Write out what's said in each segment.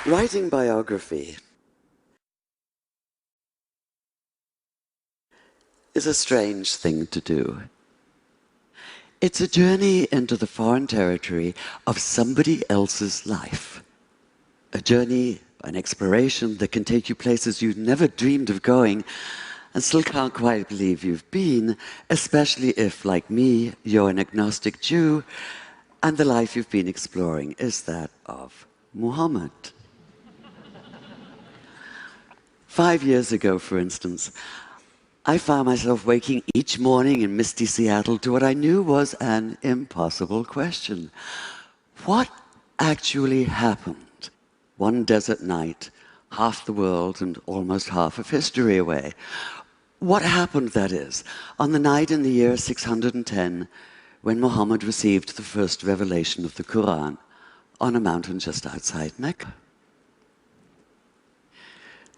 Writing biography is a strange thing to do. It's a journey into the foreign territory of somebody else's life. A journey, an exploration that can take you places you'd never dreamed of going and still can't quite believe you've been, especially if, like me, you're an agnostic Jew and the life you've been exploring is that of Muhammad. 5 years ago, for instance, I found myself waking each morning in misty Seattle to what I knew was an impossible question. What actually happened one desert night, half the world and almost half of history away? What happened, that is, on the night in the year 610 when Muhammad received the first revelation of the Quran on a mountain just outside Mecca?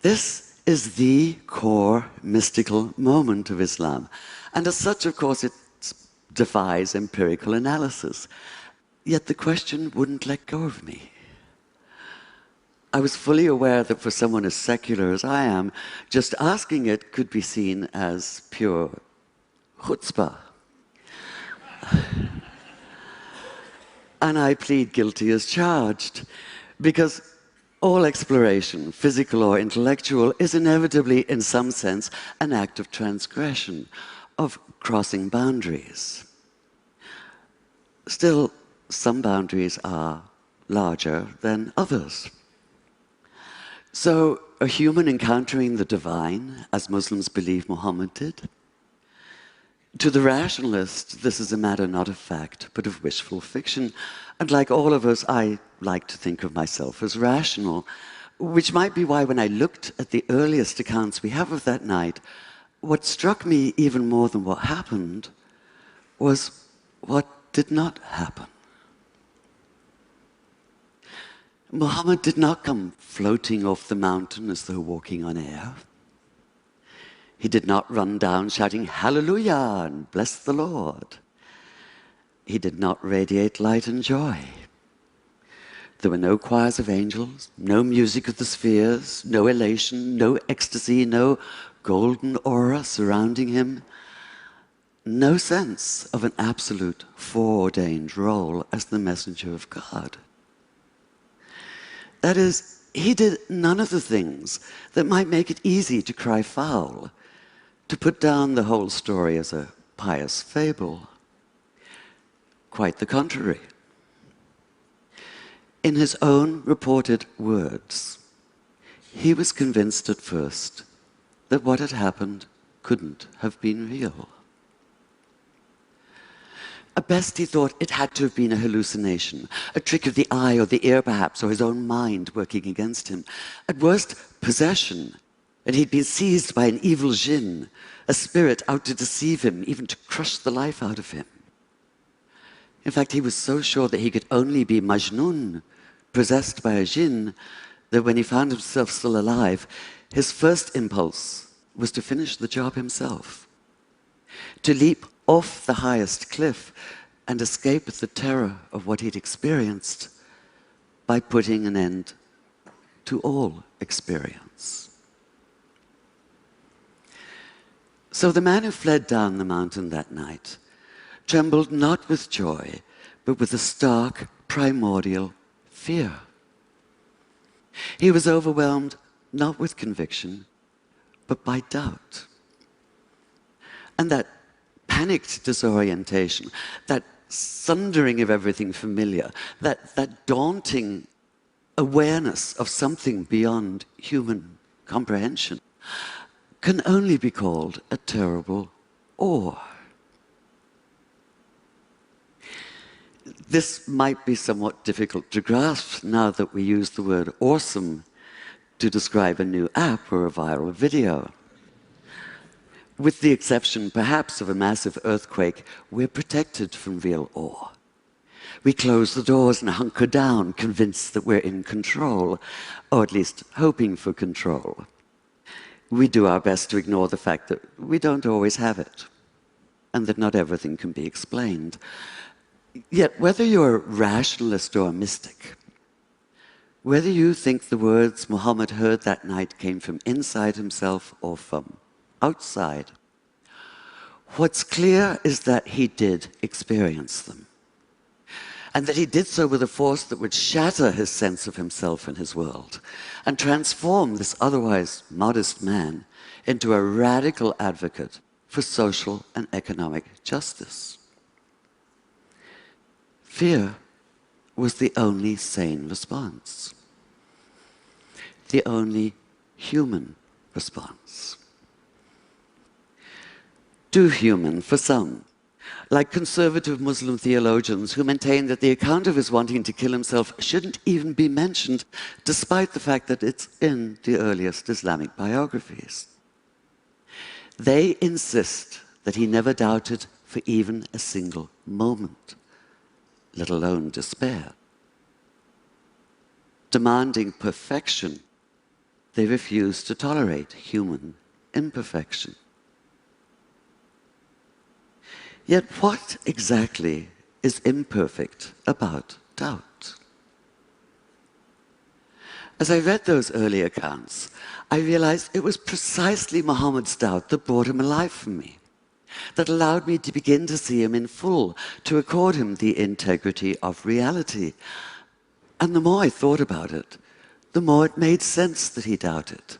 This is the core mystical moment of Islam. And as such, of course, it defies empirical analysis. Yet the question wouldn't let go of me. I was fully aware that for someone as secular as I am, just asking it could be seen as pure chutzpah. And I plead guilty as charged, because all exploration, physical or intellectual, is inevitably, in some sense, an act of transgression, of crossing boundaries. Still, some boundaries are larger than others. So, a human encountering the divine, as Muslims believe Muhammad did, to the rationalist, this is a matter not of fact, but of wishful fiction. And like all of us, I like to think of myself as rational, which might be why when I looked at the earliest accounts we have of that night, what struck me even more than what happened was what did not happen. Muhammad did not come floating off the mountain as though walking on air. He did not run down shouting, "Hallelujah," and "Bless the Lord." He did not radiate light and joy. There were no choirs of angels, no music of the spheres, no elation, no ecstasy, no golden aura surrounding him, no sense of an absolute foreordained role as the messenger of God. That is, he did none of the things that might make it easy to cry foul, to put down the whole story as a pious fable. Quite the contrary. In his own reported words, he was convinced at first that what had happened couldn't have been real. At best, he thought it had to have been a hallucination, a trick of the eye or the ear perhaps, or his own mind working against him. At worst, possession, and he'd been seized by an evil jinn, a spirit out to deceive him, even to crush the life out of him. In fact, he was so sure that he could only be Majnun, possessed by a jinn, that when he found himself still alive, his first impulse was to finish the job himself, to leap off the highest cliff and escape the terror of what he'd experienced by putting an end to all experience. So the man who fled down the mountain that night trembled not with joy, but with a stark, primordial fear. He was overwhelmed not with conviction, but by doubt. And that panicked disorientation, that sundering of everything familiar, that daunting awareness of something beyond human comprehension, can only be called a terrible awe. This might be somewhat difficult to grasp now that we use the word awesome to describe a new app or a viral video. With the exception, perhaps, of a massive earthquake, we're protected from real awe. We close the doors and hunker down, convinced that we're in control, or at least hoping for control. We do our best to ignore the fact that we don't always have it, and that not everything can be explained. Yet, whether you're a rationalist or a mystic, whether you think the words Muhammad heard that night came from inside himself or from outside, what's clear is that he did experience them, and that he did so with a force that would shatter his sense of himself and his world, and transform this otherwise modest man into a radical advocate for social and economic justice. Fear was the only sane response, the only human response. Too human for some, like conservative Muslim theologians who maintain that the account of his wanting to kill himself shouldn't even be mentioned, despite the fact that it's in the earliest Islamic biographies. They insist that he never doubted for even a single moment, let alone despair. Demanding perfection, they refuse to tolerate human imperfection. Yet what exactly is imperfect about doubt? As I read those early accounts, I realized it was precisely Muhammad's doubt that brought him alive for me, that allowed me to begin to see him in full, to accord him the integrity of reality. And the more I thought about it, the more it made sense that he doubted,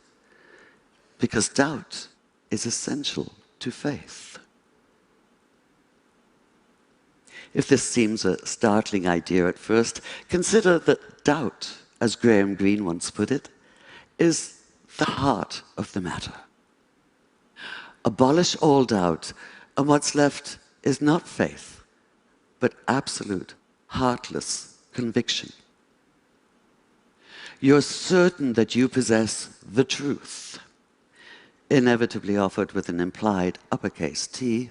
because doubt is essential to faith. If this seems a startling idea at first, consider that doubt, as Graham Greene once put it, is the heart of the matter. Abolish all doubt, and what's left is not faith, but absolute, heartless conviction. You're certain that you possess the truth, inevitably offered with an implied uppercase T,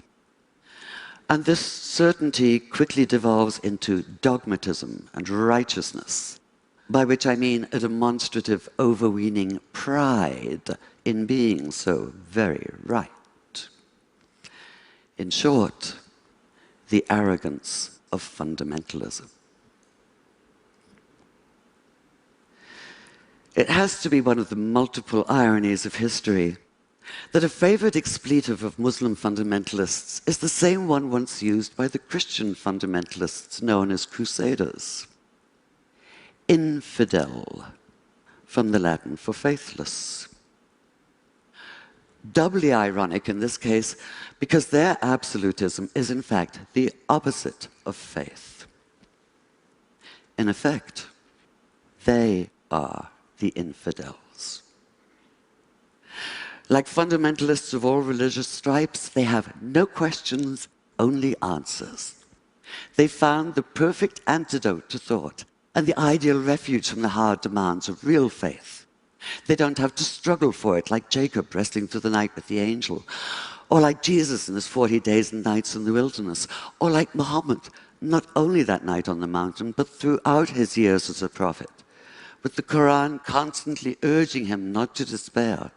and this certainty quickly devolves into dogmatism and righteousness, by which I mean a demonstrative, overweening pride in being so very right. In short, the arrogance of fundamentalism. It has to be one of the multiple ironies of history that a favorite expletive of Muslim fundamentalists is the same one once used by the Christian fundamentalists known as crusaders. Infidel, from the Latin for faithless. Doubly ironic in this case because their absolutism is in fact the opposite of faith. In effect, they are the infidels. Like fundamentalists of all religious stripes, they have no questions, only answers. They found the perfect antidote to thought and the ideal refuge from the hard demands of real faith. They don't have to struggle for it like Jacob wrestling through the night with the angel, or like Jesus in his 40 days and nights in the wilderness, or like Muhammad, not only that night on the mountain, but throughout his years as a prophet, with the Quran constantly urging him not to despair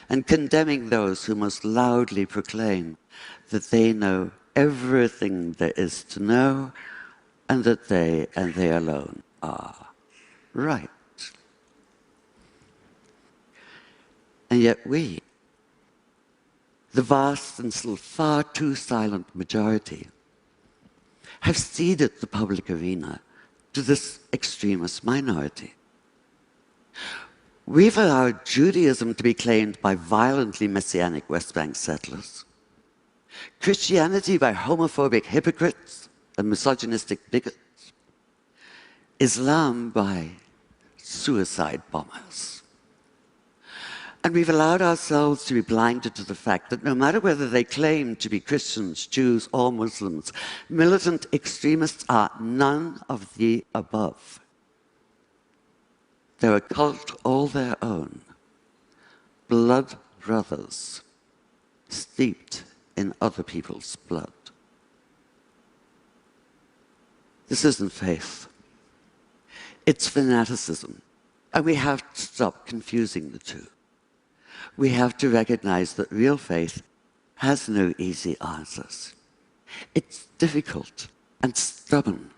and condemning those who most loudly proclaim that they know everything there is to know and that they and they alone are right. And yet we, the vast and still far too silent majority, have ceded the public arena to this extremist minority. We've allowed Judaism to be claimed by violently messianic West Bank settlers, Christianity by homophobic hypocrites and misogynistic bigots, Islam by suicide bombers. And we've allowed ourselves to be blinded to the fact that no matter whether they claim to be Christians, Jews, or Muslims, militant extremists are none of the above. They're a cult all their own, blood brothers, steeped in other people's blood. This isn't faith. It's fanaticism, and we have to stop confusing the two. We have to recognize that real faith has no easy answers. It's difficult and stubborn.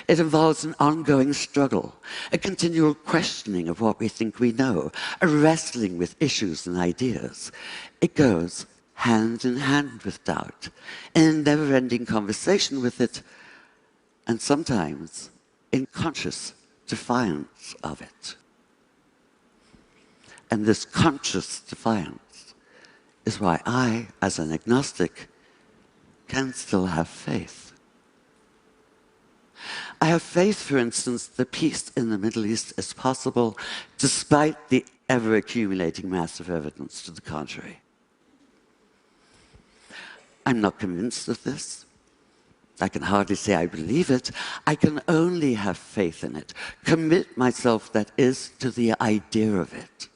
It involves an ongoing struggle, a continual questioning of what we think we know, a wrestling with issues and ideas. It goes hand in hand with doubt, in a never-ending conversation with it, and sometimes in conscious defiance of it. And this conscious defiance is why I, as an agnostic, can still have faith. I have faith, for instance, that peace in the Middle East is possible despite the ever-accumulating mass of evidence to the contrary. I'm not convinced of this. I can hardly say I believe it. I can only have faith in it, commit myself, that is, to the idea of it.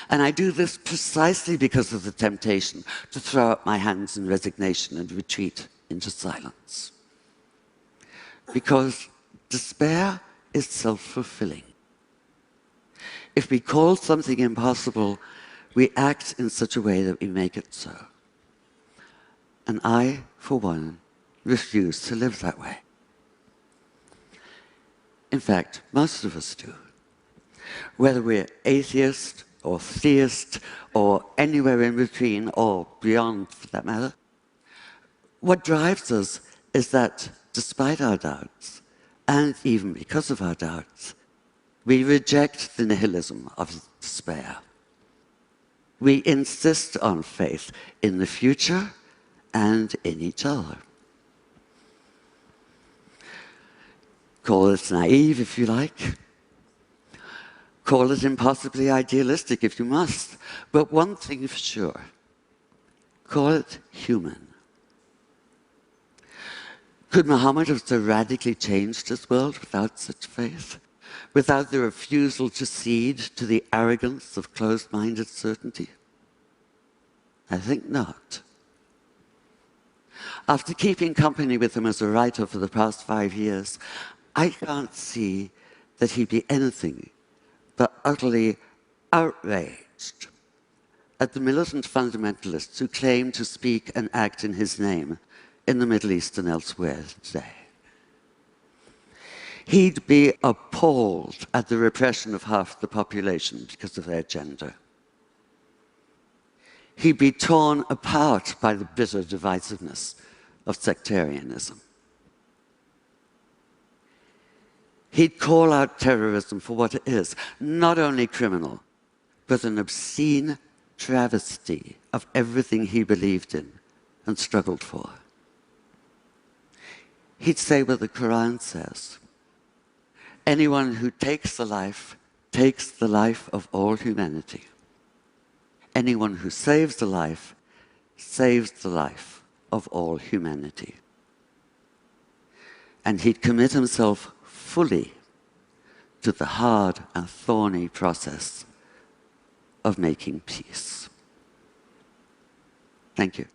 And I do this precisely because of the temptation to throw up my hands in resignation and retreat into silence. Because despair is self-fulfilling. If we call something impossible, we act in such a way that we make it so. And I, for one, refuse to live that way. In fact, most of us do. Whether we're atheist or theist or anywhere in between or beyond, for that matter, what drives us is that despite our doubts, and even because of our doubts, we reject the nihilism of despair. We insist on faith in the future and in each other. Call it naive if you like. Call it impossibly idealistic if you must. But one thing for sure, call it human. Could Muhammad have so radically changed his world without such faith? Without the refusal to cede to the arrogance of closed-minded certainty? I think not. After keeping company with him as a writer for the past 5 years, I can't see that he'd be anything but utterly outraged at the militant fundamentalists who claim to speak and act in his name in the Middle East and elsewhere today. He'd be appalled at the repression of half the population because of their gender. He'd be torn apart by the bitter divisiveness of sectarianism. He'd call out terrorism for what it is, not only criminal, but an obscene travesty of everything he believed in and struggled for. He'd say what the Quran says: anyone who takes the life of all humanity. Anyone who saves the life of all humanity. And he'd commit himself fully to the hard and thorny process of making peace. Thank you.